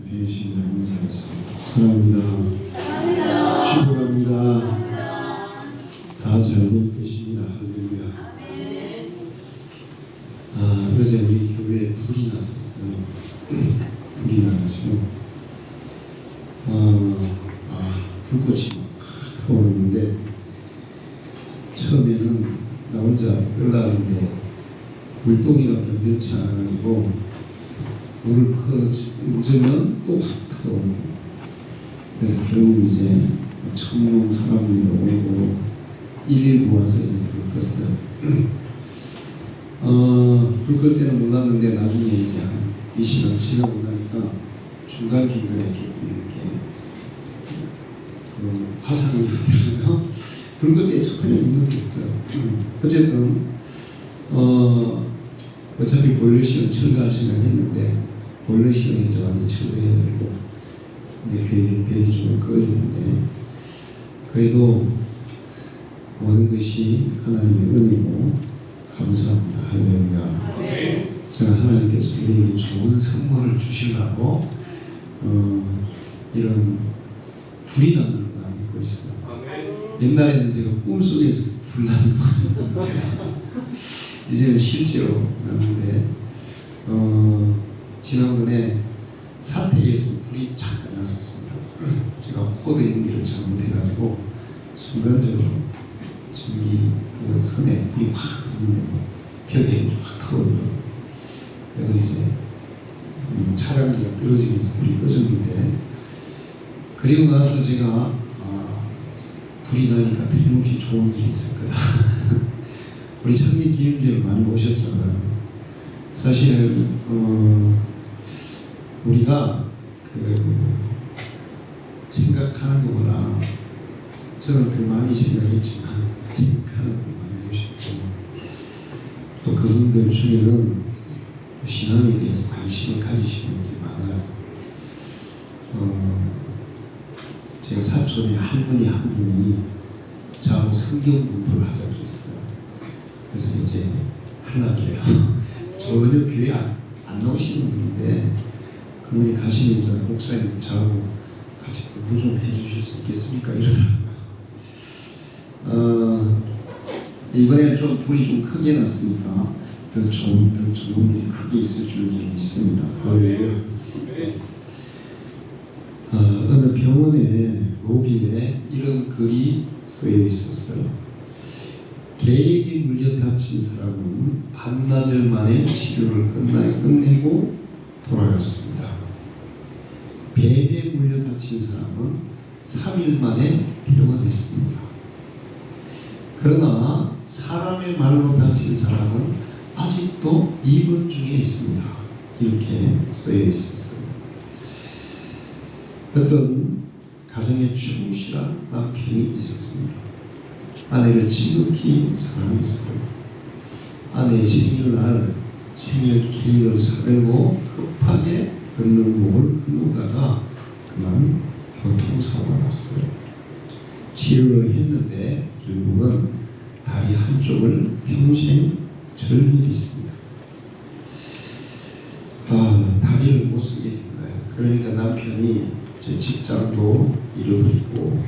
배우십니다. 인사하겠습니다. 사랑합니다. 축복합니다. 다 잘못 계십니다. 할렐루야. 어제 우리 교회에 불이 났었어요. 불이 나가지고 불꽃이 확 타오르는데 처음에는 나 혼자 끌라는데 물동이가 변변치 않아가지고 물을 퍼주면 또 확 타오르고, 그래서 결국 이제 천명 사람들이 오고 일일 모아서 이제 불을 껐어요. 불 끌 때는 몰랐는데 나중에 이제 한 20년 지나고 나니까 중간중간에 조금 이렇게 화상이 오더라고요. 불 끌 때 전혀 못 느꼈어요. 어쨌든 어차피 보일러 시험 철거할 생각을 했는데 보일러 시험이 이제 완전 철거해야 되고 이제 배기 좀 꺼지는데, 그래도 모든 것이 하나님의 은혜고 감사합니다. 할렐루야. 제가 하나님께서 우리에게 좋은 선물을 주시려고 이런 불이 나는 걸 믿고 있어요. 옛날에는 제가 꿈속에서 불 나는 거 이제는 실제로 나는데, 지난번에 사택에서 불이 잠깐 났었습니다. 제가 코드 연기를 잘못해가지고 순간적으로 전기 그 선에 불이 확 있는데 벽에 이렇게 확 타오르더라고요. 그래서 이제 차량기가 떨어지면서 불이 꺼졌는데, 그리고 나서 제가 불이 나니까 틀림없이 좋은 일이 있을 거다. 우리 창립 기념제를 많이 오셨잖아요. 사실 우리가 생각하는 것보다 저는 더 많이 생각했지만 생각하는 것 많이 오셨고, 또 그분들 중에는 신앙에 대해서 관심을 가지시는 분들이 많아요. 제가 사촌에 한 분이 저하고 성경 공부를 하자고 그랬어요. 그래서 이제 하려고 그래요. 전혀 교회 안 나오시는 분인데 그분이 가시면서 목사님 저하고 같이 공부 좀 해주실 수 있겠습니까? 이러더라고요. 이번에 좀 불이 좀 크게 났으니까 더 좋은 일이 크게 있을 줄 믿습니다. 어느 병원에 로비에 이런 글이 쓰여 있었어요. 개에게 물려 다친 사람은 반나절 만에 치료를 끝내고 돌아갔습니다. 뱀에 물려 다친 사람은 3일 만에 퇴원했습니다. 그러나 사람의 말로 다친 사람은 아직도 입원 중에 있습니다. 이렇게 쓰여 있었어요. 어떤 가정에 충실한 남편이 있었습니다. 아내를 지극히 사랑했어요. 아내의 생일날 생일 케이크를 사들고 급하게 건너목을 건너다가 그만 교통사고가 났어요. 치료를 했는데 결국은 다리 한쪽을 평생 절개를 했습니다. 다리를 못 쓰게 된 거예요. 그러니까 남편이 제 직장도 잃어버리고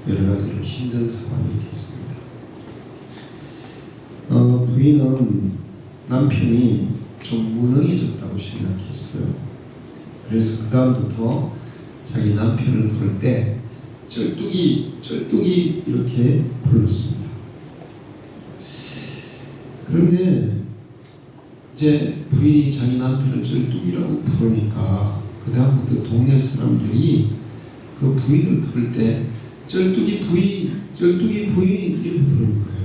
여러 가지로 힘든 상황이 됐습니다. 부인은 남편이 좀 무능해졌다고 생각했어요. 그래서 그 다음부터 자기 남편을 부를 때 쩔뚝이 이렇게 불렀습니다. 그런데 이제 부인이 자기 남편을 쩔뚝이라고 부르니까 그 다음부터 동네 사람들이 그 부인을 부를 때 쩔뚝이 부인 이렇게 부르는 거예요.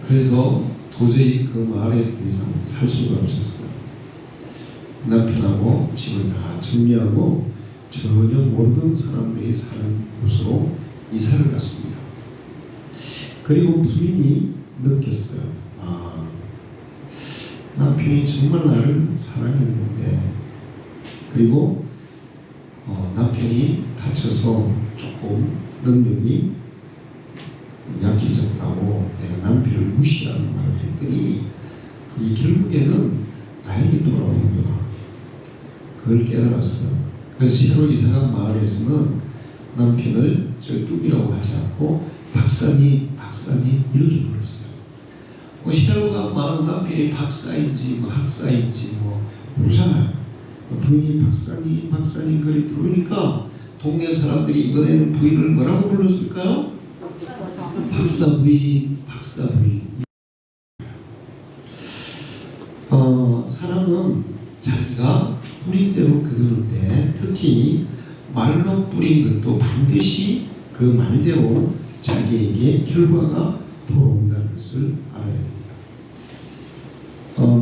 그래서 도저히 그 마을에서 더 이상 살 수가 없었어요. 남편하고 집을 다 정리하고 전혀 모르던 사람들이 사는 곳으로 이사를 갔습니다. 그리고 부인이 느꼈어요. 남편이 정말 나를 사랑했는데, 그리고 남편이 다쳐서 조금 능력이 약해졌다고 내가 남편을 무시하는 말을 했더니 이 결국에는 나에게 돌아오는 거야. 그걸 깨달았어. 그래서 새로 이사간 마을에서는 남편을 쩔뚝이라고 하지 않고 박사님, 박사님 이렇게 불렀어요. 새로 간 마을은 남편이 박사인지 뭐 학사인지 뭐 모르잖아요. 부인이 박사님, 박사님 그리 부르니까 동네 사람들이 이번에는 부인을 뭐라고 불렀을까요? 박사 부인, 박사 부인. 사람은 자기가 뿌린 대로 거두는데 특히 말로 뿌린 것도 반드시 그 말대로 자기에게 결과가 돌아온다는 것을 알아야 됩니다.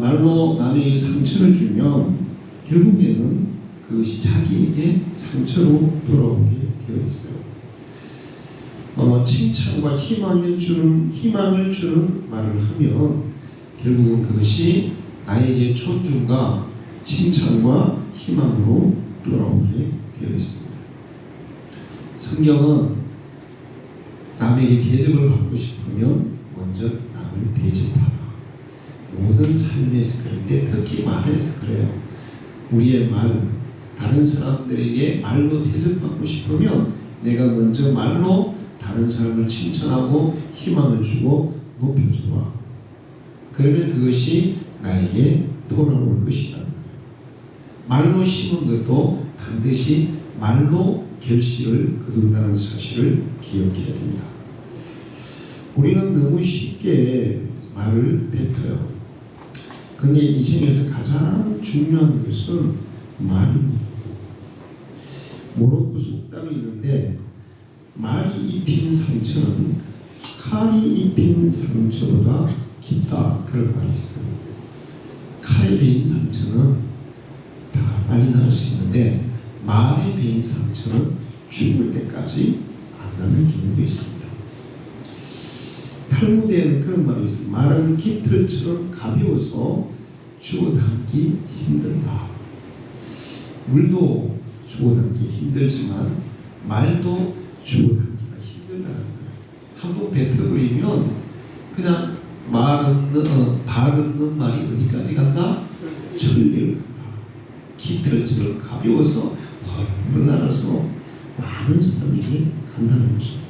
말로 남에게 상처를 주면 결국에는 그것이 자기에게 상처로 돌아오게 되어 있어요. 칭찬과 희망을 주는 말을 하면 결국은 그것이 나에게 존중과 칭찬과 희망으로 돌아오게 되어 있습니다. 성경은 남에게 대접을 받고 싶으면 먼저 남을 대접하라. 모든 삶에서 그런데 특히 말에서 그래요. 우리의 말, 다른 사람들에게 말로 대접받고 싶으면 내가 먼저 말로 다른 사람을 칭찬하고 희망을 주고 높여주라. 그러면 그것이 나에게 돌아올 것이다. 말로 심은 것도 반드시 말로 결실을 거둔다는 사실을 기억해야 됩니다. 우리는 너무 쉽게 말을 뱉어요. 그런데 인생에서 가장 중요한 것은 말입니다. 모로코 속담이 있는데 말이 입힌 상처는 칼이 입힌 상처보다 깊다 그런 말이 있어요. 칼에 베인 상처는 다 많이 나을 수 있는데 말에 베인 상처는 죽을 때까지 안 나는 경우도 있습니다. 탈무드에는 그런 말이 있어요. 말은 깃털처럼 가벼워서 주워담기 힘들다. 물도 주워담기 힘들지만 말도 주워담기가 힘들다는 거예요. 한번 뱉어버리면 그냥 발 없는 말이 어디까지 간다? 천리를 간다. 깃털처럼 가벼워서 훨씬 날아서 많은 사람에게 간다는 거죠.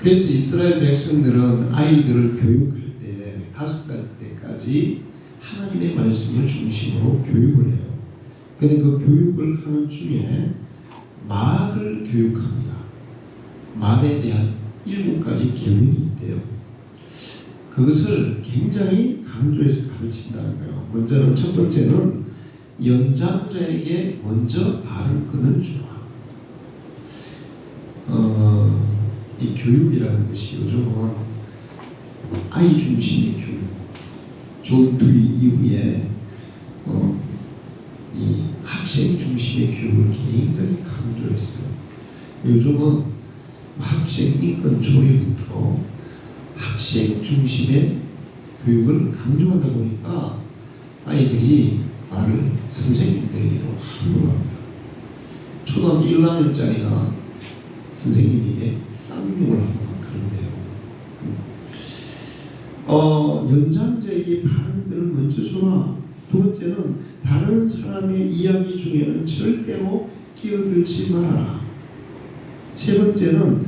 그래서 이스라엘 백성들은 아이들을 교육할 때 5살 때까지 하나님의 말씀을 중심으로 교육을 해요. 그런데 그 교육을 하는 중에 말을 교육합니다. 말에 대한 7가지 계명이 있대요. 그것을 굉장히 강조해서 가르친다는 거예요. 먼저는 첫 번째는 연장자에게 먼저 발을 끊어주라. 이 교육이라는 것이 요즘은 아이 중심의 교육, 조투 이후에 이 학생 중심의 교육을 굉장히 강조했어요. 요즘은 학생 인권 조례부터 학생 중심의 교육을 강조하다 보니까 아이들이 말을 선생님들에게도 함부로 합니다. 초등학교 1학년짜리가 선생님에게 쌍욕을 하고 그런데요. 연장자에게 발언들을 먼저 줘라. 두 번째는 다른 사람의 이야기 중에는 절대로 끼어들지 말아라. 세 번째는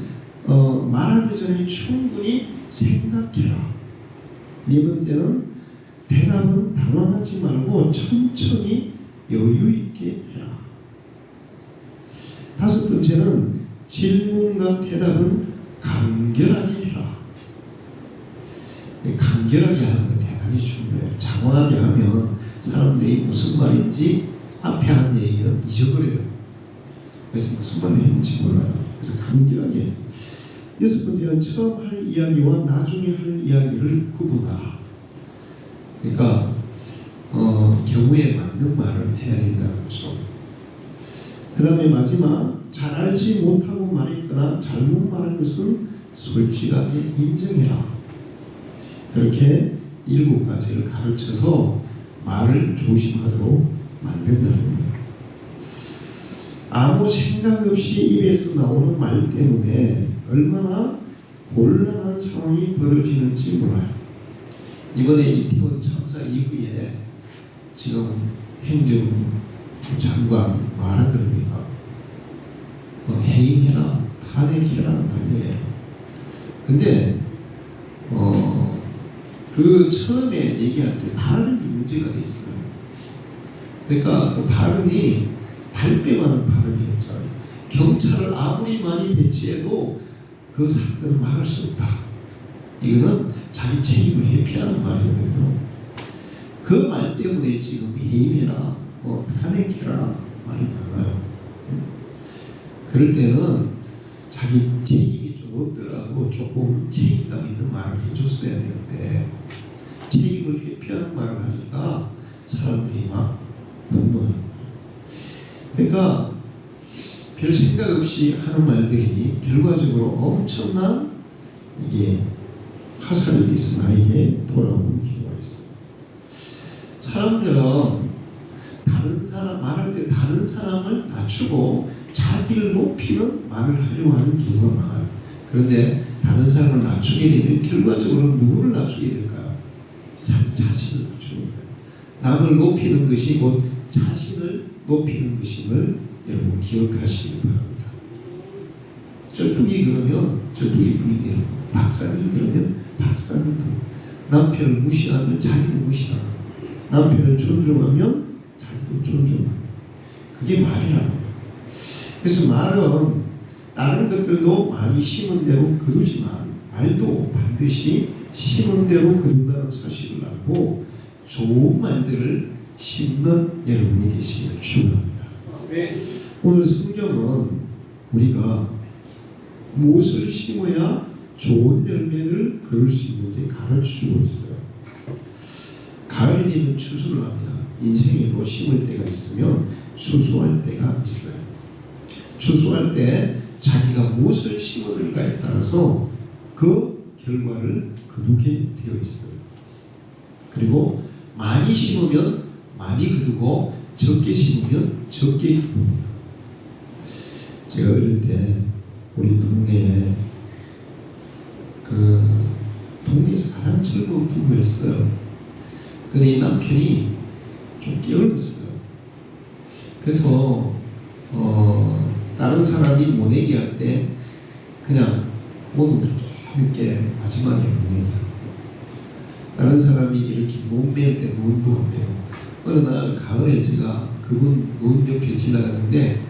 말하기 전에 충분히 생각해라. 네 번째는 대답은 당황하지 말고 천천히 여유 있게 해라. 다섯 번째는 질문과 대답은 간결하게 해라. 간결하게 하는 건 대단히 중요해요. 장황하게 하면 사람들이 무슨 말인지 앞에 한 얘기는 잊어버려요. 그래서 무슨 말을 했는지 몰라요. 그래서 간결하게. 여섯 번째는 처음 할 이야기와 나중에 할 이야기를 구분하라. 그러니까 경우에 맞는 말을 해야 된다는 거죠. 그 다음에 마지막, 잘 알지 못하고 말했거나 잘못 말한 것은 솔직하게 인정해라. 그렇게 7가지를 가르쳐서 말을 조심하도록 만든다는 거예요. 아무 생각 없이 입에서 나오는 말 때문에 얼마나 곤란한 상황이 벌어지는지 몰라요. 이번에 이태원 참사 이후에 지금 장관 뭐하라 그럽니까? 해임해라, 탄핵해라는 거 아니에요. 근데 그 처음에 얘기할 때 발음이 문제가 됐어요. 그러니까 그 발음이 발뺌하는 발음이었어요. 경찰을 아무리 많이 배치해도 그 사건을 막을 수 없다. 이거는 자기 책임을 회피하는 말이거든요. 그 말 때문에 지금 해임해라, 탄핵해라 말이 많아요. 그럴 때는 자기 책임이 좀 없더라도 조금 책임감 있는 말을 해줬어야 되는데 책임을 회피하는 말을 하니까 사람들이 막 분노해요. 그러니까 별 생각 없이 하는 말들이 결과적으로 엄청난 이게 화살이 있어 나에게 돌아오는 경우가 있어요. 사람들은 다른 사람 말할 때 다른 사람을 낮추고 자기를 높이는 말을 하려고 하는 경우가 많아요. 그런데 다른 사람을 낮추게 되면 결과적으로 누구를 낮추게 될까요? 자기 자신을 낮추는 거예요. 남을 높이는 것이 곧 자신을 높이는 것임을 여러분 기억하시기 바랍니다. 쩔뚝이 그러면 쩔뚝이 부인대로, 박사님 그러면 박사님 부인. 남편을 무시하면 자기를 무시하고, 남편을 존중하면 자기도 존중하고. 그게 말이라고. 그래서 말은 다른 것들도 많이 심은 대로 거두지만 말도 반드시 심은 대로 거둔다는 사실을 알고 좋은 말들을 심는 여러분이 되시기를 축원합니다. 오늘 성경은 우리가 무엇을 심어야 좋은 열매를 거둘 수 있는지 가르쳐주고 있어요. 가을이 되면 추수를 합니다. 인생에도 심을 때가 있으면 추수할 때가 있어요. 추수할 때 자기가 무엇을 심었는가에 따라서 그 결과를 거두게 되어 있어요. 그리고 많이 심으면 많이 거두고 적게 심으면 적게 거둡니다. 제가 어릴 때 우리 동네에 동네에서 가장 즐거운 부부였어요. 근데 이 남편이 좀 게을렀어요. 그래서 다른 사람이 모내기 할 때 그냥 모두 늦게 마지막에 모내기. 다른 사람이 이렇게 논 맬 때 논도 안 매요. 어느 날 가을에 제가 그분 논 옆에 지나가는데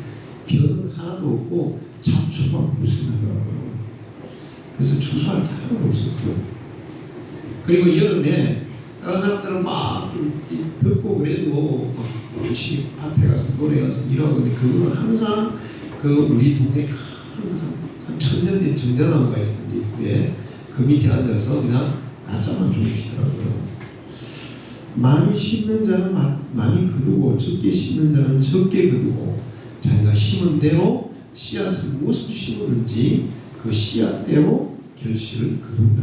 벼는 하나도 없고 잡초만 무슨하더라고요. 그래서 추수할 게 하나도 없었어요. 그리고 여름에 다른 사람들은 막 덥고 그래도 열심히 밭에 가서 노래 가서 일하는데 그거는 항상 우리 동네 큰 천년 된 정자나무가 있었는데 입구에 그 밑에 앉아서 그냥 낮잠만 주무시더라고요. 많이 심는 자는 많이 거두고 적게 심는 자는 적게 거두고 자기가 심은 대로 씨앗을 무엇을 심었는지 그 씨앗대로 결실을 거둔다.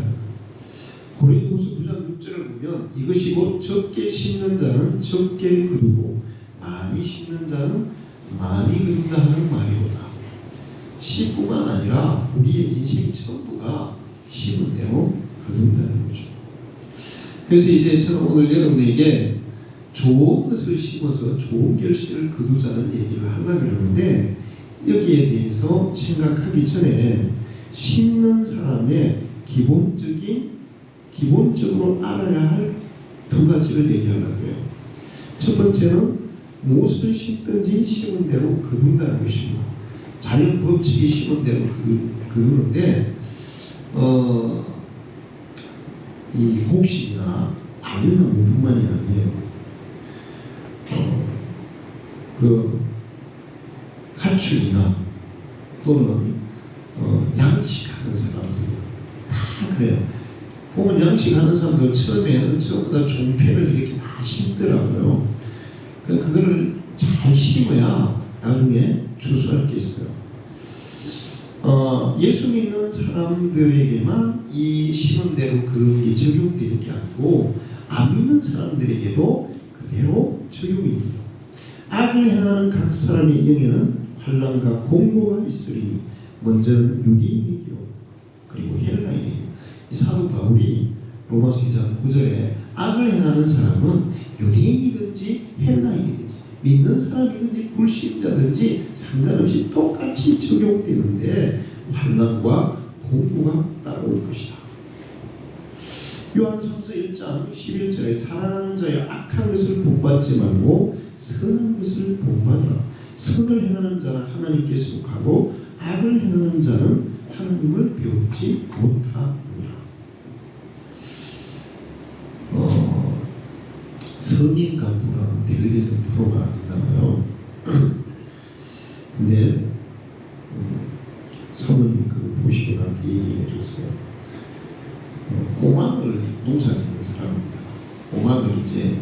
고린도후서 9장 6절을 보면 이것이 곧 적게 심는 자는 적게 거두고 많이 심는 자는 많이 거둔다 하는 말이로다. 씨뿐만 아니라 우리의 인생 전부가 심은 대로 거둔다는 거죠. 그래서 이제 저는 오늘 여러분에게 좋은 것을 심어서 좋은 결실을 거두자는 얘기를 하려고 그러는데 여기에 대해서 생각하기 전에 심는 사람의 기본적으로 알아야 할 두 가지를 얘기하려고요. 첫 번째는 무엇을 심든지 심은 대로 거둔다는 것입니다. 자연 법칙이 심은 대로 거두는데 이 곡식이나 과일나무뿐만이 아니에요. 가축이나 또는 양식하는 사람들 다 그래요. 보면 양식하는 사람들 처음에는 전부 다 종편을 이렇게 다 심더라고요. 그거를 잘 심어야 나중에 추수할 게 있어요. 예수 믿는 사람들에게만 이 심은 대로 그런 게 적용되는 게 아니고 안 믿는 사람들에게도 그대로 적용이 됩니다. 악을 행하는 각 사람의 영에는 환난과 공고가 있으리니 먼저는 유대인이요 그리고 헬라인이요. 이 사도 바울이 로마서 2장 9절에 악을 행하는 사람은 유대인이든지 헬라인이든지 믿는 사람이든지 불신자든지 상관없이 똑같이 적용되는데 환난과 공부가 따라올 것이다. 요한삼서 1장 11절에 사랑하는 자여 악한 것을 본받지 말고 선한 것을 본받으라. 선을 행하는 자는 하나님께 속하고 악을 행하는 자는 하나님을 배우지 못하느니라. 성인 간부라는 텔레비전 프로가 있나봐요. 근데 사모님이 그걸 보시고 나한테 얘기해 줬어요. 꼬막을 농사 짓는 사람입니다. 꼬막을 이제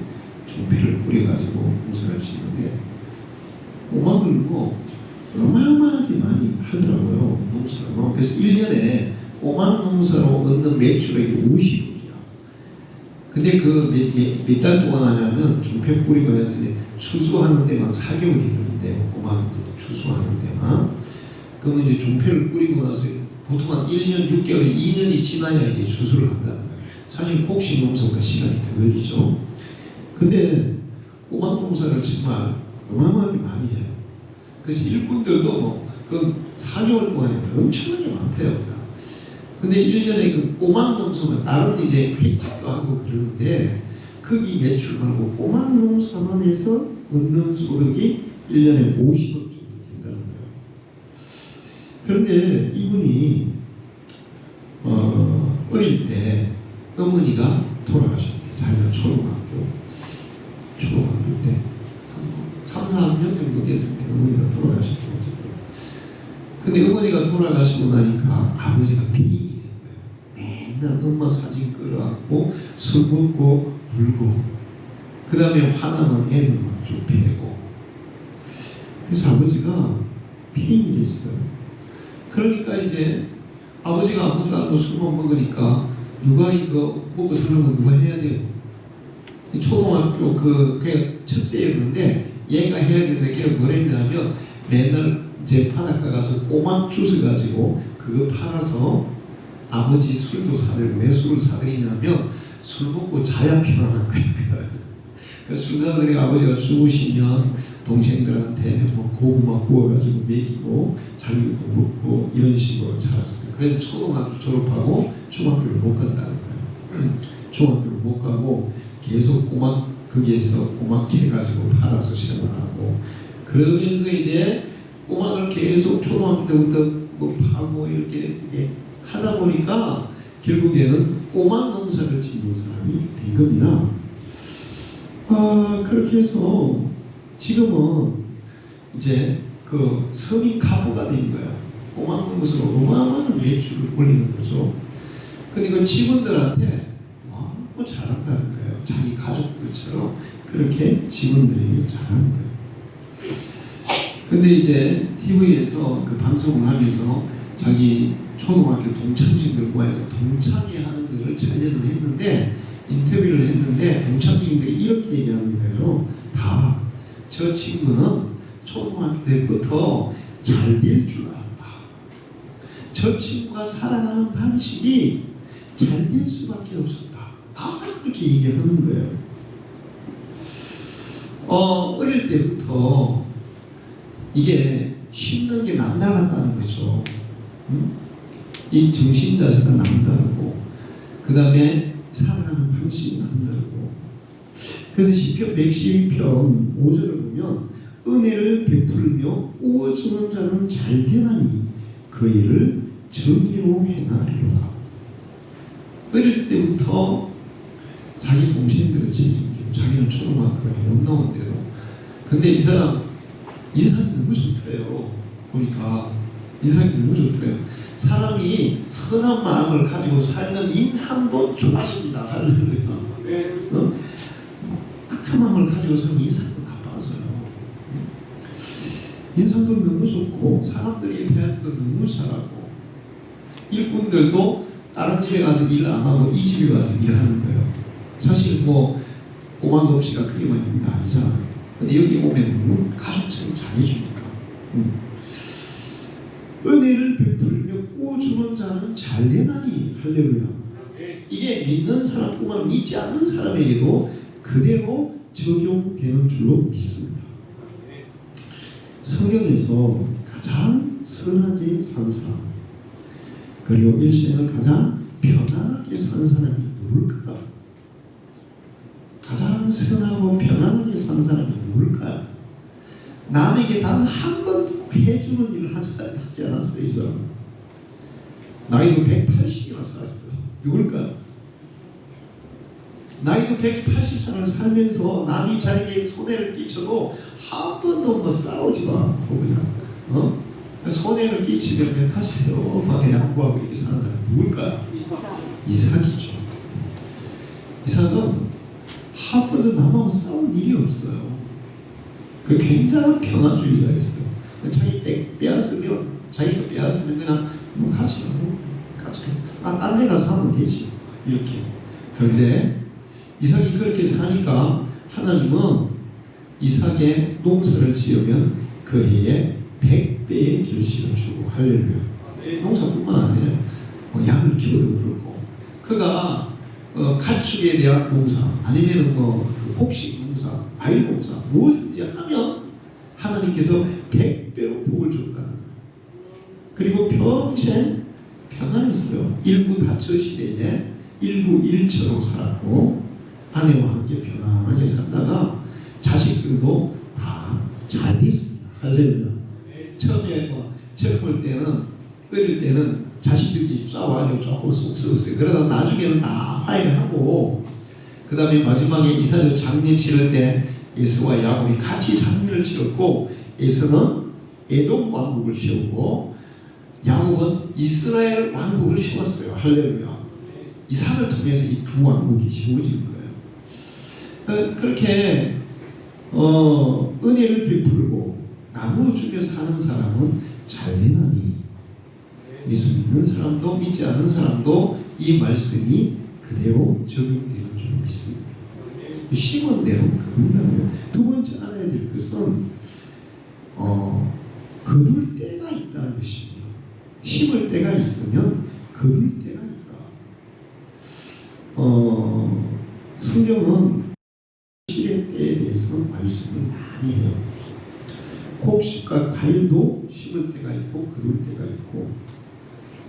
종패를 뿌려가지고 농사를 짓는데 꼬막을 뭐 어마어마하게 많이 하더라고요. 농사를. 그래서 1년에 꼬막 농사로 얻는 매출액이 50억이야. 근데 그 몇 달 동안 하냐면 종패 뿌리고 해서 추수하는 데만 4개월이 걸린대요. 꼬막 추수하는 데만. 그러면 이제 종패를 뿌리고 나서 보통 한 1년 6개월, 2년이 지나야 이제 추수를 한다는 거예요. 사실 곡식 농사보다 시간이 더 걸리죠. 근데 꼬막 농사를 정말 어마어마하게 많이 해요. 그래서 일꾼들도 뭐 그 4개월 동안에 엄청나게 많대요. 근데 1년에 그 꼬막 농사만 다른 이제 횟집도 하고 그러는데 거기 매출 말고 꼬막 농사만 해서 얻는 소득이 1년에 50억 정도 된다는 거예요. 그런데 이분이 어릴 때 어머니가 돌아가셨대요. 자기가 초등학교 때 3, 4학년 정도 됐을 때 어머니가 돌아가셨대요. 근데 어머니가 돌아가시고 나니까 아버지가 빙이 된 거예요. 맨날 엄마 사진 끌어안고 술 먹고 울고 그 다음에 화나면 애는 막 쭉 패고 그래서 아버지가 빙이 됐어요. 그러니까 이제 아버지가 아무것도 안 하고 술만 먹으니까 누가 이거 먹고 살려면 누가 해야 돼요? 초등학교 그게 첫째였는데 얘가 해야 되는데 걔가 뭘 했냐면 맨날 이제 바닷가 가서 꼬막 주스 가지고 그거 팔아서 아버지 술도 사들고 왜 술을 사들이냐면 술 먹고 자야 피곤한 거니까. 술 사들이 아버지가 주무시면 동생들한테 뭐 고구마 구워가지고 먹이고 자기도 먹고 이런 식으로 자랐어요. 그래서 초등학교 졸업하고 중학교를 못 간다는 거예요. 중학교를 못 가고 계속 꼬막 거기에서 꼬막 캐가지고 팔아서 생활하고 그러면서 이제 꼬막을 계속 초등학교 때부터 뭐 파고 이렇게 하다 보니까 결국에는 꼬막 농사를 짓는 사람이 된 겁니다. 그렇게 해서 지금은 이제 그 서민 가부가 된 거야. 꼬막 농사로 어마어마한 매출을 올리는 거죠. 근데 그 직원들한테 너무 잘한다는 거예요. 자기 가족들처럼 그렇게 직원들에게 잘하는 거예요. 근데 이제 TV에서 그 방송을 하면서 자기 초등학교 동창생들 모아서 동창회 하는 것을 촬영을 했는데 인터뷰를 했는데 동창생들이 이렇게 얘기하는 거예요. 다 저 친구는 초등학교 때부터 잘 될 줄 알았다. 저 친구가 살아가는 방식이 잘 될 수밖에 없었다. 다 그렇게 얘기하는 거예요. 어릴 때부터 이게 힘든 게 남달랐다는 거죠. 이 정신 자세가 남다르고 그 다음에 살아가는 방식이 남다르고 그래서 시편 112편 5절을 보면 은혜를 베풀며 구워주는 자는 잘 되나니 그 일을 정의로 행하리로다. 어릴 때부터 자기 동생들을 챙기고 자기는 초등학교에 못 나온대요. 근데 이 사람 인상이 너무 좋더래요. 보니까 인상이 너무 좋더래요. 사람이 선한 마음을 가지고 살면 인상도 좋아집니다. 할렐루야. 악한 마음을 가지고 살면 인상도 나빠져요. 인상도 너무 좋고 사람들이 대하는 거 너무 잘하고 일꾼들도 다른 집에 가서 일 안 하고 이 집에 가서 일하는 거예요. 사실 뭐 꼬막 없이가 크게만 있는 거 아니잖아요. 근데 여기 오면 너무 가족처럼 잘해주니까. 은혜를 베풀며 구워주는 자는 잘 되나니. 할렐루야. 이게 믿는 사람뿐만 믿지 않는 사람에게도 그대로 적용되는 줄로 믿습니다. 성경에서 가장 선하게 산 사람, 그리고 일생을 가장 편안하게 산 사람이 누굴까? 가장 선하고 편안하게 산 사람이 누굴까? 남에게 단 한 번 해주는 일을 한 사람이 하지 않았어요. 이 사람 나이도 180이나 살았어요. 누굴까? 나이도 180살을 살면서 남이 자기에게 손해를 끼쳐도 한 번도 뭐 싸우지도 않고 그냥 손해를 끼치면 그냥 가시세요 밖에 양보하고 이렇게 사는 사람이 누굴까요? 이삭이죠. 이삭은 한 번도 남하고 싸운 일이 없어요. 그 굉장한 평화주의자였어요. 자기 빼앗으면 자기가 빼앗으면 그냥 뭐 가지 딴 데 가서 하면 되지 이렇게. 그런데 이삭이 그렇게 사니까 하나님은 이삭의 농사를 지으면 그 해에 100배의 결실을 주고 할렐루야. 농사뿐만 아니라 양을 키워도 그렇고 그가 가축에 대한 농사 아니면 곡식 농사, 과일 농사 무엇인지 하면 하나님께서 100배로 복을 줬다는 거예요. 그리고 평생 평안했어요. 일부 다처 시대에 일부 일처로 살았고 아내와 함께 편안하게 살다가 자식들도 다 잘 됐습니다. 할렐루야. 처음에 젊을 때는 어릴 때는 자식들이 싸워가지고 조금 속 썩었어요. 그러다 나중에는 다 화해를 하고 그 다음에 마지막에 이삭을 장례 치를 때 에서와 야곱이 같이 장례를 치렀고 에서는 에돔 왕국을 세우고 야곱은 이스라엘 왕국을 세웠어요. 할렐루야. 이삭을 통해서 이 두 왕국이 세워진 거예요. 그렇게 은혜를 베풀고 나누어주며 사는 사람은 잘되나니 예수 믿는 사람도 믿지 않는 사람도 이 말씀이 그대로 적용되는 줄 믿습니다. 심은 대로 거둔다고요. 두 번째 알아야 될 것은 거둘 때가 있다는 것입니다. 심을 때가 있으면 거둘 때가 있다. 성경은 실의 때에 대해서 말씀을 많이 해요. 곡식과 과일도 심을 때가 있고 거둘 때가 있고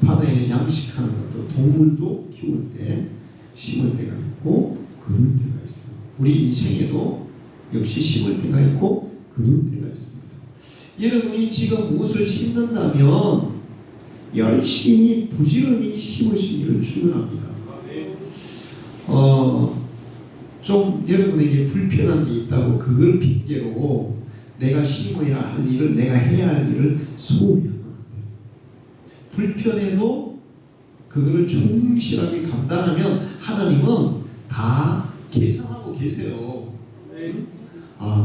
바다에 양식하는 것도 동물도 키울 때 심을 때가 있고 거둘 때가 있어요. 우리 인생에도 역시 심을 때가 있고 거둘 때가 있습니다. 여러분이 지금 무엇을 심는다면 열심히 부지런히 심으시기를 축원합니다. 좀 여러분에게 불편한 게 있다고 그걸 핑계로 내가 심어야 할 일을 내가 해야 할 일을 소홀히 하면 안 돼요. 불편해도 그거를 충실하게 감당하면 하나님은 다 계산하고 계세요.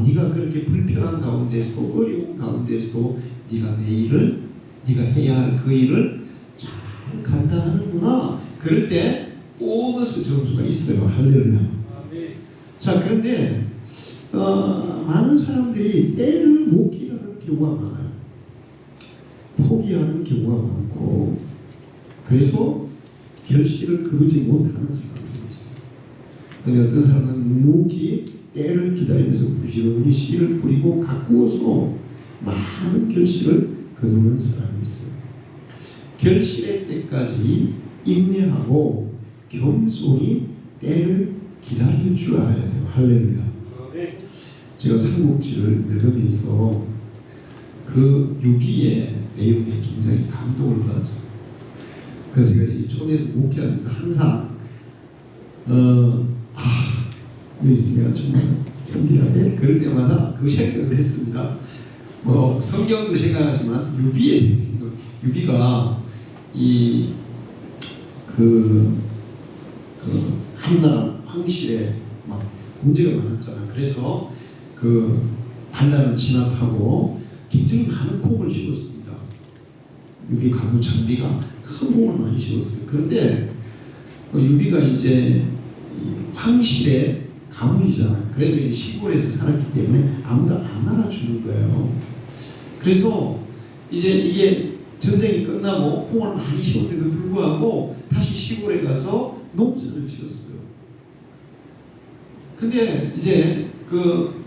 네가 그렇게 불편한 가운데서도 어려운 가운데서도 네가 내 일을 네가 해야 할 그 일을 잘 감당하는구나. 그럴 때 보너스 점수가 있어요. 할렐루야. 자, 그런데 많은 사람들이 때를 못 기다리는 경우가 많아요. 포기하는 경우가 많고 그래서 결실을 거두지 못하는 사람들이 있어요. 그런데 어떤 사람은 묵묵히 때를 기다리면서 부지런히 씨를 뿌리고 가꾸어서 많은 결실을 거두는 사람이 있어요. 결실의 때까지 인내하고 겸손히 때를 기다릴 줄 알아야 돼요. 할렐루야. 제가 삼국지를 읽으면서 그 유비의 내용에 굉장히 감동을 받았어요. 그래서 제가 이 촌에서 목회하면서 항상 내가 정말 견디하네 그럴 때마다 그 생각을 했습니다. 성경도 생각하지만 유비가 한나라 황실에 막 문제가 많았잖아. 그래서 그 반란을 진압하고 굉장히 많은 공을 씌웠습니다. 유비 가문 장비가 큰 공을 많이 씌웠어요. 그런데 유비가 이제 황실의 가문이잖아요. 그래도 시골에서 살았기 때문에 아무도 안 알아주는 거예요. 그래서 이제 이게 전쟁이 끝나고 공을 많이 씌웠는데도 불구하고 다시 시골에 가서 농사를 지었어요. 근데 이제 그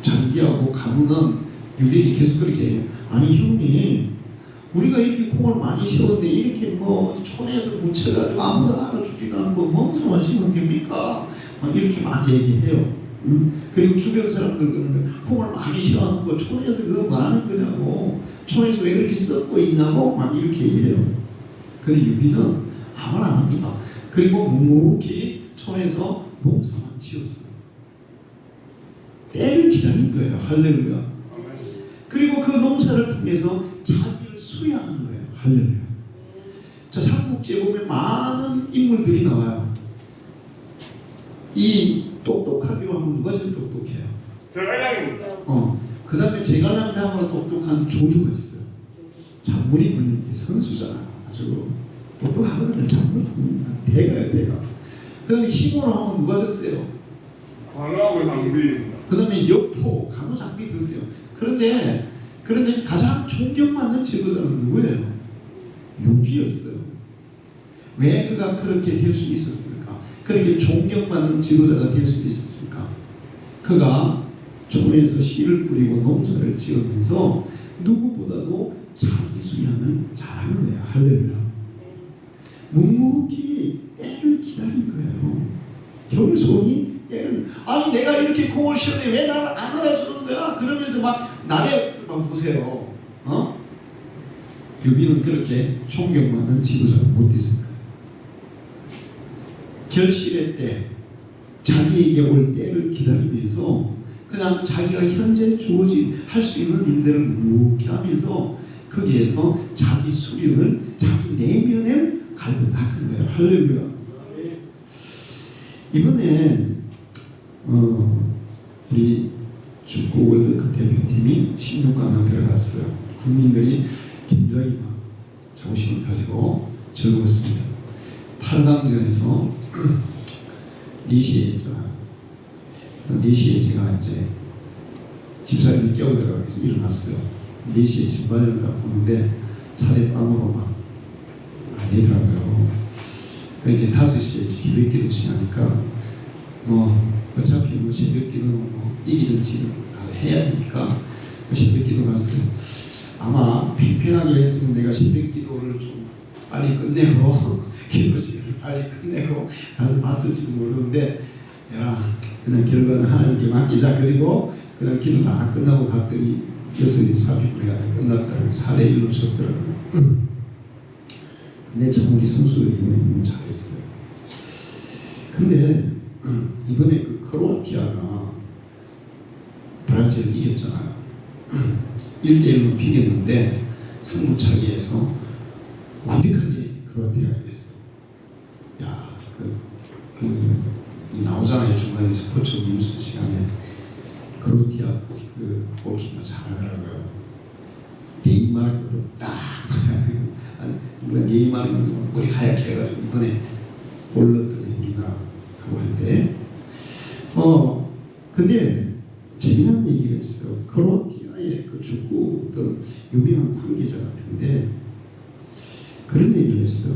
장비하고 가문은 유빈이 계속 그렇게 해요. 아니 형님, 우리가 이렇게 콩을 많이 심었는데 이렇게 뭐 촌에서 묻혀가지고 아무도 알아주지도 않고 멍청한 심은 됩니까? 막 이렇게 많이 얘기해요. 그리고 주변 사람들 그러면 콩을 많이 심어놓고 촌에서 그거 뭐 하는 거냐고, 촌에서 왜 그렇게 썩고 있냐고 막 이렇게 얘기해요. 근데 유비는 아무 말 안 합니다. 그리고 묵묵히 촌에서 농사만 지었어요. 때를 기다린 거예요. 할렐루야. 그리고 그 농사를 통해서 자기를 수양하는 거예요. 할렐루야. 자, 삼국지에 보면 많은 인물들이 나와요. 이 똑똑하기로 하면 누가 제일 똑똑해요? 제갈량입니다. 그 다음에 제갈량 다음으로 똑똑한 조조가 있어요. 장군이 굴린 선수잖아요. 아주 똑똑하거든요. 장군이 굴린 대가예요, 대가. 그 다음에 힘으로 하면 누가 됐어요? 관우하고 장비입니다. 그 다음에 여포, 간호 장비 됐어요. 그런데 가장 존경받는 지도자는 누구예요? 유비였어요. 왜 그가 그렇게 될 수 있었을까? 그렇게 존경받는 지도자가 될 수 있었을까? 그가 촌에서 씨를 뿌리고 농사를 지으면서 누구보다도 자기 수양을 잘한 거예요. 할렐루야. 묵묵히 때를 기다린 거예요. 겸손히 때를. 아니 내가 이렇게 공을 시는데 왜 나를 안 알아주는 거야? 그러면서 막 나대 보세요. 유비는 그렇게 존경받는 지도자가 못 됐을 거예요. 결실의 때, 자기에게 올 때를 기다리면서 그냥 자기가 현재 주어진 할 수 있는 일들을 묵묵히 하면서 거기에서 자기 수련을 자기 내면에 갈고 닦은 거예요. 할렐루야. 이번에 우리 축구 월드컵 대표팀이 16강에 들어갔어요. 국민들이 굉장히 막 자부심을 가지고 즐거웠습니다. 8강전에서 4시에 했잖아요. 4시에 제가 이제 집사님이 깨우더라고요. 일어났어요. 4시에 전반전을 다 보는데 살에 빵으로 막 안 되더라고요. 이렇게 5시에 새벽 기도 시작하니까 어차피 새벽 기도는 이기든 지든 가서 해야 되니까 새벽 기도 갔어요. 아마 평평하게 했으면 내가 새벽 기도를 좀 빨리 끝내고 기도 시간을 빨리 끝내고 가서 봤을지도 모르는데 야 그냥 결과는 하나님께 맡기자. 그리고 그냥 기도 다 끝나고 갔더니 6시 40분에 끝났더라고요. 4대1로 졌더라고요. 근데 참 우리 선수들이 이번에 너무 잘했어요. 근데 이번에 그 크로아티아가 브라질을 이겼잖아요. 1대1로 비겼는데 승부차기에서 완벽하게 크로아티아가 이겼어. 야, 나오잖아요. 중간에 스포츠 뉴스 시간에 크로아티아 그 골키퍼 잘하더라고요. 네이마르 것도 딱 이번에 네이마르는 머리 하얗게 해가지고 이번에 골 넣었더니 우리나라 하고 할 때 근데 재미난 얘기가 있어요. 크로아티아의 그 축구 어떤 유명한 관계자 같은데 그런 얘기를 했어요.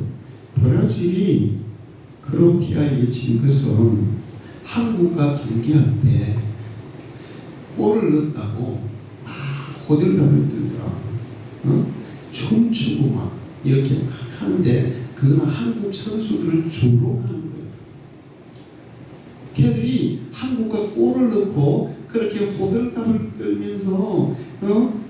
브라질이 크로아티아에 진 것은 한국과 경기할 때 골을 넣었다고 막 호들갑을 들더라. 춤추고 막 이렇게 막 하는데 그거는 한국 선수들을 조롱하는 거예요. 걔들이 한국과 골을 넣고 그렇게 호들갑을 떨면서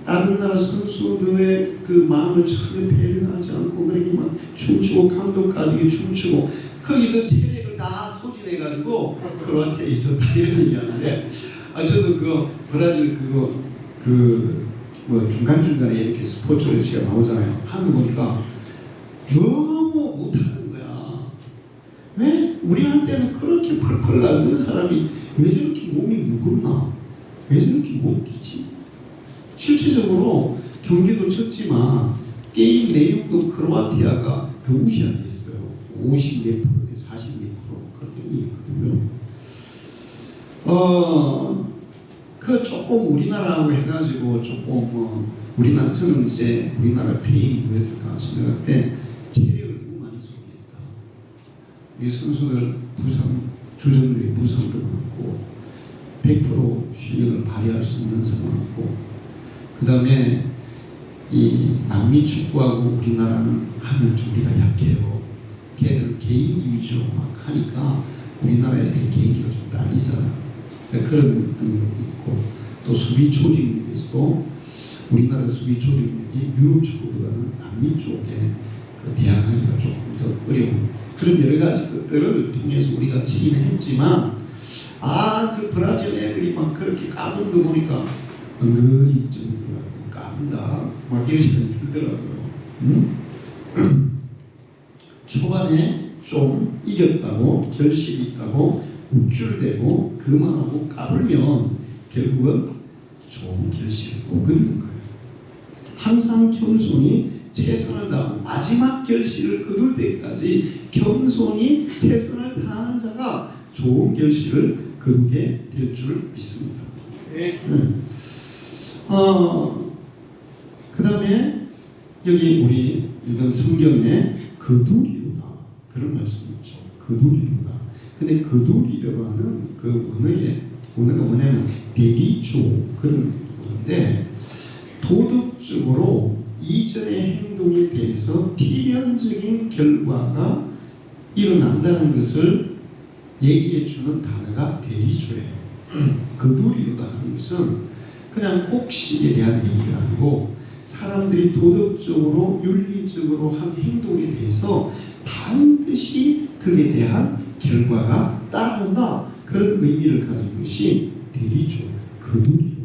다른 나라 선수들의 그 마음을 전혀 배려하지 않고 그렇게 막 춤추고 감독까지 춤추고 거기서 체력을 다 소진해가지고 크로아티아에 있었다 이런 얘기하는데 저도 그 브라질 뭐 중간중간에 이렇게 스포츠가 나오잖아요. 하는 거니까 너무 못하는 거야. 왜? 우리한테는 그렇게 펄펄 날던 사람이 왜 저렇게 몸이 무겁나? 왜 저렇게 못 뛰지? 실질적으로 경기도 쳤지만 게임 내용도 크로아티아가 더 우시하게 했어요. 50 몇 프로, 40 몇 프로 그렇게 있거든요. 그 조금 우리나라하고 해가지고 조금 저는 이제 우리나라 페인이 뭐였을까 생각할 때 체력을 너무 많이 소비했다. 우리 선수들 주전들이 부상도 많고 100% 실력을 발휘할 수 있는 상황이고 그 다음에 이 남미 축구하고 우리나라는 하면 좀 우리가 약해요. 걔들은 개인기 위주로 막 하니까 우리나라 애들이 개인기가 좀 딸리잖아요. 그러니까 그런 것도 있고, 또 수비 조직력에서도 우리나라 수비 조직력이 유럽 축구보다는 남미 쪽에 그 대항하기가 조금 더 어려운 그런 여러 가지 것들을 통해서 우리가 지기는 했지만, 그 브라질 애들이 막 그렇게 까부는 거 보니까 은근히 좀 까분다 막 이런 생각이 들더라고요. 초반에 좀 이겼다고 결실이 있다고 우쭐대고 그만하고 까불면 결국은 좋은 결실을 못 거두는 거예요. 항상 겸손히 최선을 다하고 마지막 결실을 거둘 때까지 겸손히 최선을 다하는 자가 좋은 결실을 거두게 될 줄 믿습니다. 그 다음에 여기 우리 읽은 성경에 거두리로다 그런 말씀이 있죠. 거두리로다. 근데 거두리라고 하는 그 언어가 뭐냐면 대리조 그런 언어인데, 도덕적으로 이전의 행동에 대해서 필연적인 결과가 일어난다는 것을 얘기해 주는 단어가 대리조예요. 거두리로다 하는 것은 그냥 곡식에 대한 얘기가 아니고 사람들이 도덕적으로 윤리적으로 한 행동에 대해서 반드시 그에 대한 결과가 따라온다, 그런 의미를 가진 것이 대리조, 거두리로예요.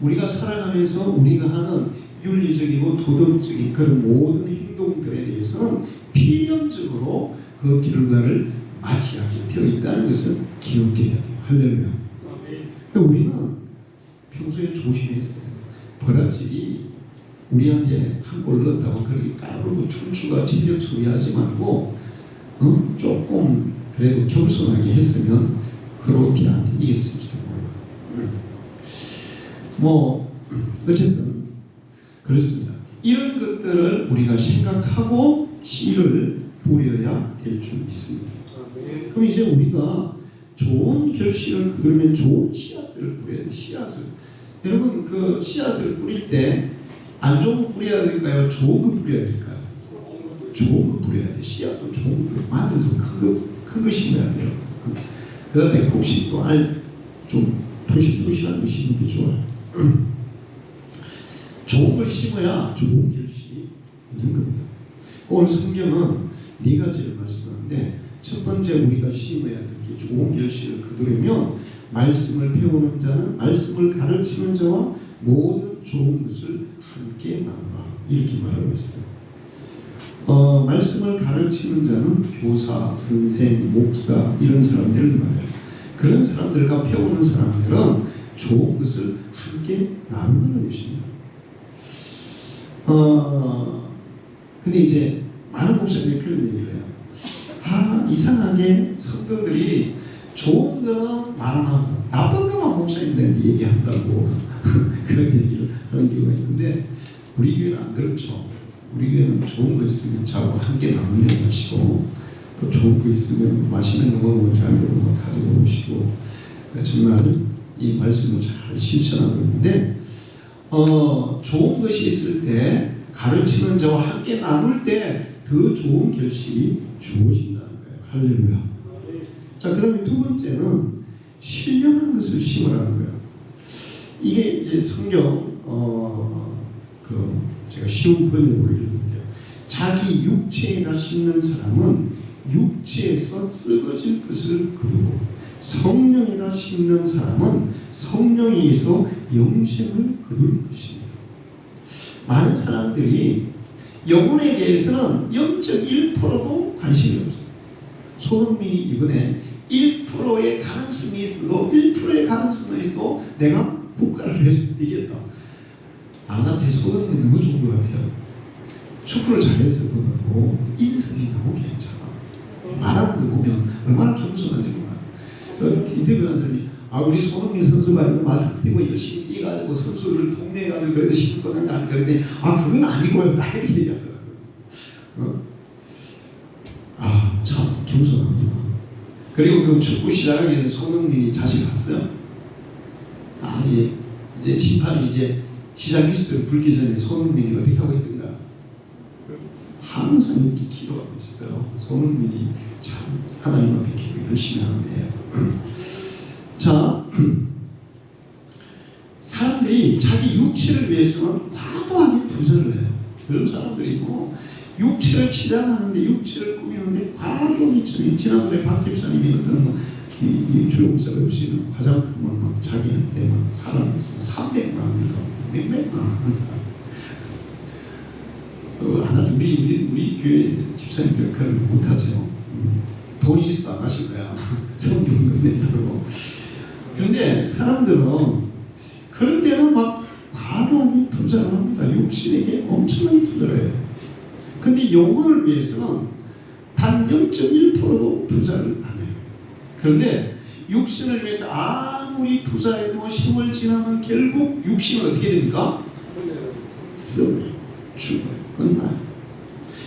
우리가 살아가면서 우리가 하는 윤리적이고 도덕적인 그런 모든 행동들에 대해서는 필연적으로 그 결과를 맞이하게 되어 있다는 것을 기억해야 돼요. 할렐루야. 우리는 평소에 조심했어요. 브라질이 우리한테 한 골 넣었다고 그렇게 까불고 춤추고 체력 소비하지 말고 조금 그래도 겸손하게 했으면 크로아티아한테 이겼을지도 몰라요. 어쨌든 그렇습니다. 이런 것들을 우리가 생각하고 씨를 뿌려야 될 줄 믿습니다. 그럼 이제 우리가 좋은 결실을 거두려면 좋은 씨앗들을 뿌려야 돼. 씨앗을. 여러분 그 씨앗을 뿌릴 때 안 좋은 거 뿌려야 될까요? 좋은 거 뿌려야 될까요? 좋은 거 뿌려야 돼. 씨앗도 좋은 거. 마늘도 큰 거 심어야 돼요. 그 다음에 곡식도 좀 토실토실한 거 심는 게 좋아요. 좋은 걸 심어야 좋은 결실이 있는 겁니다. 오늘 성경은 네 가지를 말씀하는데, 첫 번째 우리가 심어야 될 게 좋은 결실을 거두려면 말씀을 배우는 자는 말씀을 가르치는 자와 모든 좋은 것을 함께 나누라, 이렇게 말하고 있어요. 말씀을 가르치는 자는 교사, 선생, 목사 이런 사람들을 말해요. 그런 사람들과 배우는 사람들은 좋은 것을 함께 나누는 것입니다. 근데 이제 많은 목사님이 그런 얘기를 해요. 이상하게 성도들이 좋은 거 말 안 하고 나쁜 것만 목사님들한테 얘기한다고 그런 얘기를 하는 경우가 있는데, 우리 교회는 안 그렇죠. 우리 교회는 좋은 거 있으면 저하고 함께 나누려고 하시고, 또 좋은 거 있으면 맛있는 거 먹으면 저한테도 가지고 오시고, 정말 이 말씀을 잘 실천하고 있는데, 좋은 것이 있을 때 가르치는 자와 함께 나눌 때 더 좋은 결실이 주어진다는 거예요. 할렐루야. 자, 그 다음에 두 번째는 신령한 것을 심으라는 거예요. 이게 이제 성경 제가 쉬운 번역으로 읽어볼게요. 자기 육체에다 심는 사람은 육체에서 썩어질 것을 거두고, 성령에다 심는 사람은 성령에서 영생을 거둘 것입니다. 많은 사람들이 영혼에 대해서는 0.1%도 관심이 없어요. 손흥민이 이번에 1%의 가능성이 있어도 1%의 가능성이 있어도 내가 국가를 위해서 이겼다. 나한테 손흥민 너무 좋은 것 같아요. 축구를 잘했어. 그러고 인성이 너무 괜찮아. 말하는 거 보면 얼마나 겸손한지 몰라. 인터뷰 한 사람이 우리 손흥민 선수가 마스크 띄고 열심히 뛰어가지고 선수를 통내가지고 그래도 시킬 거는 안 그런데 그건 아니고요. 나 이렇게 얘기하더라고요. 참 겸손하구나. 그리고 그 축구 시작하기 전에 손흥민이 자식 갔어요. 딱 이제 심판이 이제 시작했어요. 불기 전에 손흥민이 어떻게 하고 있는가? 항상 이렇게 기도하고 있어요. 손흥민이 참 하나님 앞에 기도 열심히 하는 거예요. 자, 사람들이 자기 육체를 위해서는 과도하게 투자를 해요. 그런 사람들이 뭐 육체를 치장하는데 육체를 꾸미는데 과도하게 지난번에 박 집사님이 어떤 이 주용사가 없이는 화장품을 막 자기한테 막 사람에서 300만 원인가 몇백만 원 하나 우리 교회 집사님들 그런 거 못하죠. 돈이 있어 안 하실 거야. 성경도 낸다고. 그런데 사람들은 그런 데는 막 과도하게 투자를 합니다. 육신에게 엄청나게 투자를 해요. 근데 영혼을 위해서는 단 0.1%도 투자를 안 해요. 그런데 육신을 위해서 아무리 투자해도 세월 지나면 결국 육신은 어떻게 됩니까? 썩어요. 죽어요. 끝나요.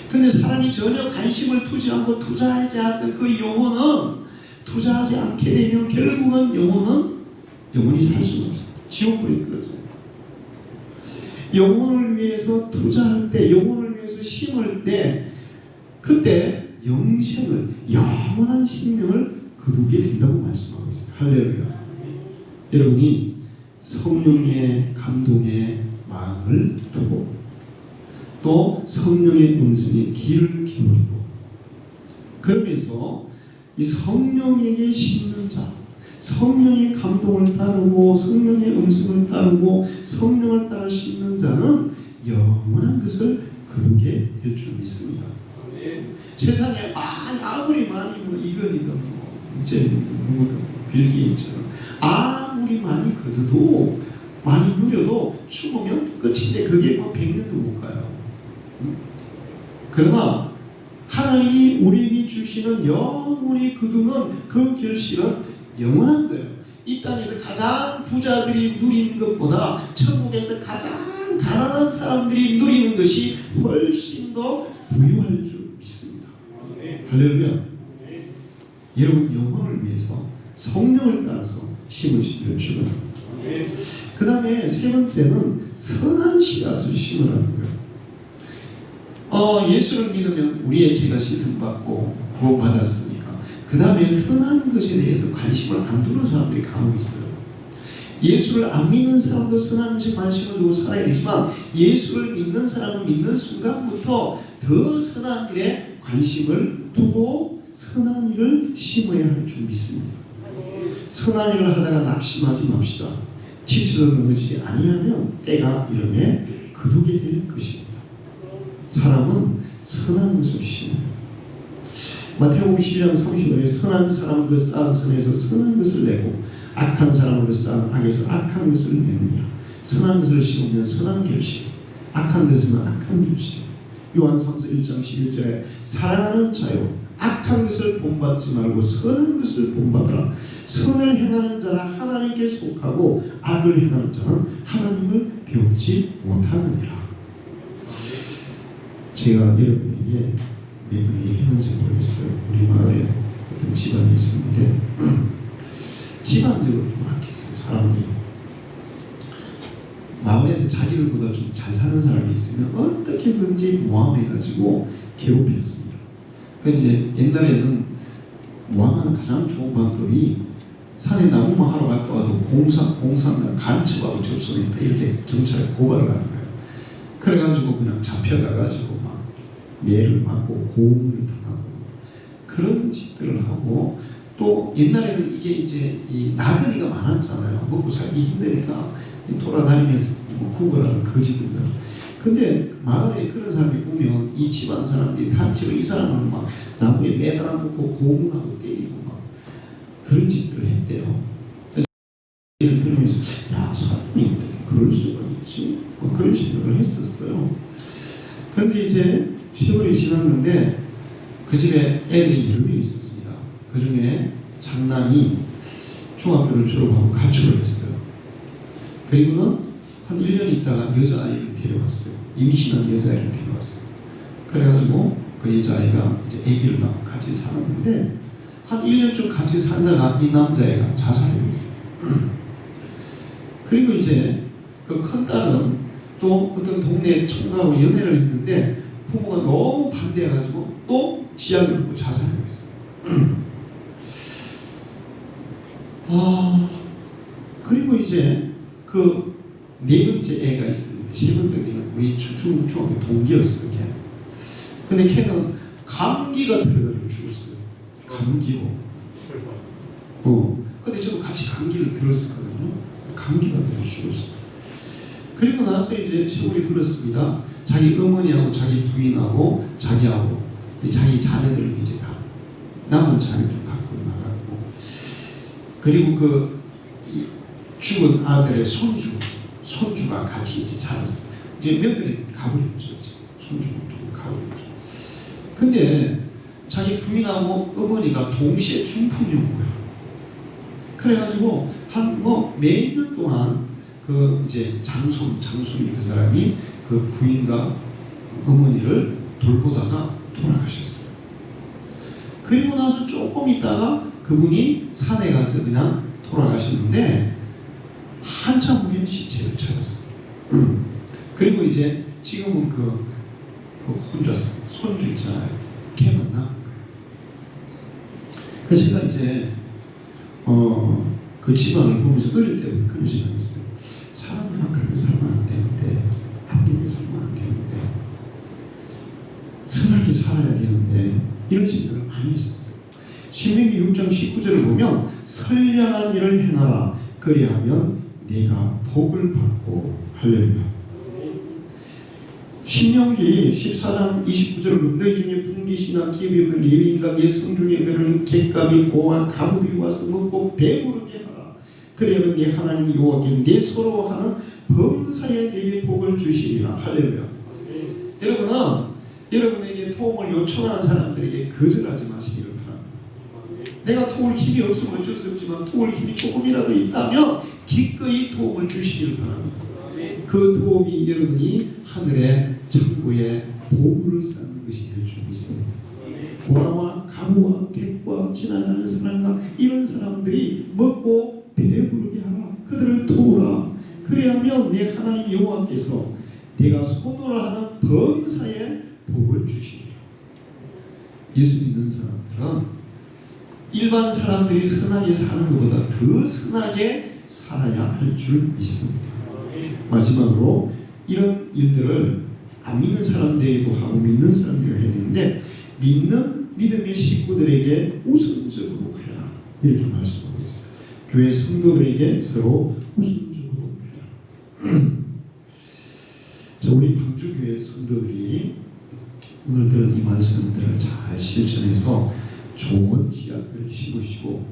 근데 사람이 전혀 관심을 투자하지 않던 그 영혼은 투자하지 않게 되면 결국은 영혼이 살 수가 없어요. 지옥불에 떨어져요. 영혼을 위해서 투자할 때, 영혼을 위해서 심을 때, 그때 영생을, 영원한 생명을 거두게 된다고 말씀하고 있어요. 할렐루야. 여러분이 성령의 감동의 마음을 두고 또 성령의 음성에 귀를 기울이고 그러면서 이 성령에게 심는 자, 성령의 감동을 따르고 성령의 음성을 따르고 성령을 따라 심는 자는 영원한 것을 거두게 될 줄 믿습니다. 세상에 아무리 많이 이건 이제 빌 게이츠처럼 아무리 많이 거둬도 많이 누려도 죽으면 끝인데 그게 뭐 100년도 못 가요. 그러나 하나님이 우리에게 주시는 영원히 거두는 그 결실은 영원한 거예요. 이 땅에서 가장 부자들이 누리는 것보다 천국에서 가장 가난한 사람들이 누리는 것이 훨씬 더 부유할 줄 믿습니다. 할렐루야. 여러분 영혼을 위해서 성령을 따라서 심으시기를 축원합니다. 그 다음에 세 번째는 선한 씨앗을 심으라는 거예요. 예수를 믿으면 우리의 죄가 씻음받고 구원받았으니까 그 다음에 선한 것에 대해서 관심을 안 두는 사람들이 간혹 있어요. 예수를 안 믿는 사람도 선한 것에 관심을 두고 살아야 되지만 예수를 믿는 사람은 믿는 순간부터 더 선한 일에 관심을 두고 선한 일을 심어야 할 줄 믿습니다. 선한 일을 하다가 낙심하지 맙시다. 지쳐서 넘어지지 아니하면 때가 이름에 거두게 될 것입니다. 사람은 선한 것을 심어요. 마태복음 12장 30절에 선한 사람은 그 쌓은 선에서 선한 것을 내고 악한 사람은 그 쌓은 악에서 악한 것을 내느냐. 선한 것을 심으면 선한 결실, 악한 것은 악한 결실. 요한 3서 1장 11절에 사랑하는 자요 악한 것을 본받지 말고 선한 것을 본받으라. 선을 행하는 자는 하나님께 속하고 악을 행하는 자는 하나님을 배우지 못하느니라. 제가 여러분에게 몇 분이 했는지 모르겠어요. 우리 마을에 어떤 집안이 있었는데 집안적으로 좀 악했어요. 사람들이 마을에서 자기들보다 좀 잘 사는 사람이 있으면 어떻게 해서든지 모함해가지고 괴롭혔습니다. 그 이제 옛날에는 모함하는 가장 좋은 방법이 산에 나무만 하러 갔다 와도 공사가 간첩하고 접선했다 이렇게 경찰에 고발을 하는 거예요. 그래가지고 그냥 잡혀가가지고 막 매를 맞고 고문을 당하고 그런 짓들을 하고 또 옛날에는 이게 이제 이 나그네가 많았잖아요. 먹고 살기 힘드니까 돌아다니면서 뭐 구걸하는 거지들. 근데 마을에 그런 사람이 오면 이 집안 사람들이 단체로 이 사람을 막 나무에 매달아 놓고 고문하고 때리고 막 그런 짓들을 했대요. 예를 들으면서 야 사람이 그럴 수가 있지? 뭐 그런 생각을 했었어요. 그런데 이제 세월이 지났는데 그 집에 애들이 10명 있었습니다. 그 중에 장남이 중학교를 졸업하고 가출을 했어요. 그리고는 한 1년 있다가 여자아이를 데려왔어요. 임신한 여자아이를 데려왔어요. 그래가지고 그 여자아이가 이제 아기를 낳고 같이 살았는데 한 1년쯤 같이 살다가 이 남자애가 자살을 했어요. 그리고 이제 그 큰 딸은 또 어떤 동네 총각하고 연애를 했는데 부모가 너무 반대해가지고 또 지약을 먹고 자살을 했어요. 그리고 이제 그 네 번째 애가 있었는데 세 번째 애는 우리 중학교 동기였어요. 걔. 근데 걔는 감기가 들어가지고 죽었어요. 감기고. 근데 저도 같이 감기를 들었었거든요. 감기가 들어서 죽었어요. 그리고 나서 이제 세월이 흘렀습니다. 자기 어머니하고 자기 부인하고 자기하고 자기 자녀들을 이제 다 남은 자녀들 갖고 나갔고, 그리고 그 죽은 아들의 손주가 같이 이제 자랐어요. 이제 며느리는 가버렸죠. 손주는 또 가버렸죠. 근데 자기 부인하고 어머니가 동시에 중풍이 온 거예요. 그래가지고 한 몇 년 동안 그 이제 장손이 그 사람이 그 부인과 어머니를 돌보다가 돌아가셨어요. 그리고 나서 조금 있다가 그분이 산에 가서 그냥 돌아가셨는데 한참 후에 시체를 찾았어요. 그리고 이제 지금은 그 혼자서 손주 있잖아요. 걔만 남은 거예요. 그래서 제가 이제 그 집안을 보면서 어릴 때부터 그런 생각이 있어요. 사람이 그렇게 살면 안 되는데, 나쁘게 살면 안 되는데, 선하게 살아야 되는데, 이런 생각을 많이 했었어요. 신명기 6장 19절을 보면 선량한 일을 행하라. 그리하면 네가 복을 받고 할렐루야. 신명기 14장 29절을 보면 너희 중에 분깃이나 기업이 없는 레위인과 네 성중에 그르는 객감이 고와 가부들이 와서 먹고 배부르게 하라. 그러면 네 하나님 여호와께 네 서로 하는 범사에 네게 복을 주시리라. 할렐루야. 여러분에게 도움을 요청하는 사람들에게 거절하지 마시기를 바랍니다. 내가 도울 힘이 없으면 어쩔 수 없지만 도울 힘이 조금이라도 있다면 기꺼이 도움을 주시기를 바랍니다. 그 도움이 여러분이 하늘의 창고에 보물을 쌓는 것이 될 줄 믿습니다. 고아와 가부와 객과 지나가는 사람과 이런 사람들이 먹고 배부르게 하라. 그들을 도우라. 그래야면 내 하나님 여호와께서 내가 손으로 하는 범사에 복을 주시리라. 예수 믿는 사람들은 일반 사람들이 선하게 사는 것보다 더 선하게 살아야 할 줄 믿습니다. 마지막으로 이런 일들을 안 믿는 사람들에게도 하고 믿는 사람들에게 해야 되는데, 믿는 믿음의 식구들에게 우선적으로 해라. 이렇게 말씀하고 있어요. 교회 성도들에게 서로 우선적으로 해라. 자, 우리 방주교회 성도들이 오늘 들은 이 말씀들을 잘 실천해서 좋은 씨앗들을 심으시고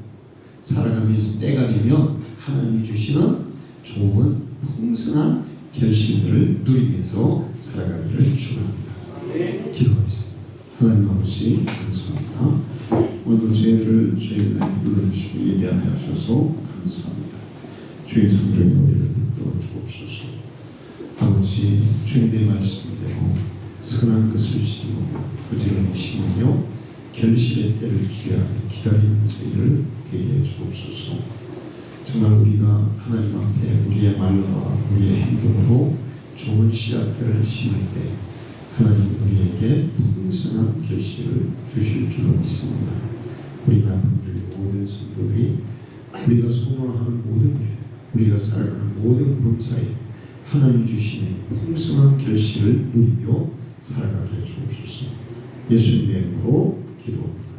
살아가면서 때가 되면 하나님이 주시는 좋은 풍성한 결실들을 누리면서 살아가기를 축원합니다. 기도하겠습니다. 하나님 아버지 감사합니다. 오늘 저희를 불러주시고 예배하여 주셔서 감사합니다. 주의 성령의 우리를 붙들어 주옵소서. 아버지 주님의 말씀대로 선한 것을 심으며 부지런히 심으며 결실의 때를 기다리는 저희를 되게 해 주옵소서. 정말 우리가 하나님 앞에 우리의 말과 우리의 행동으로 좋은 씨앗들을 심을 때 하나님 우리에게 풍성한 결실을 주실 줄로 믿습니다. 우리가 모든 성도들이 우리가 손으로 하는 모든 일, 우리가 살아가는 모든 범사에 하나님이 주시는 풍성한 결실을 누리며 살아가게 해 주옵소서. 예수님의 이름으로 기도합니다.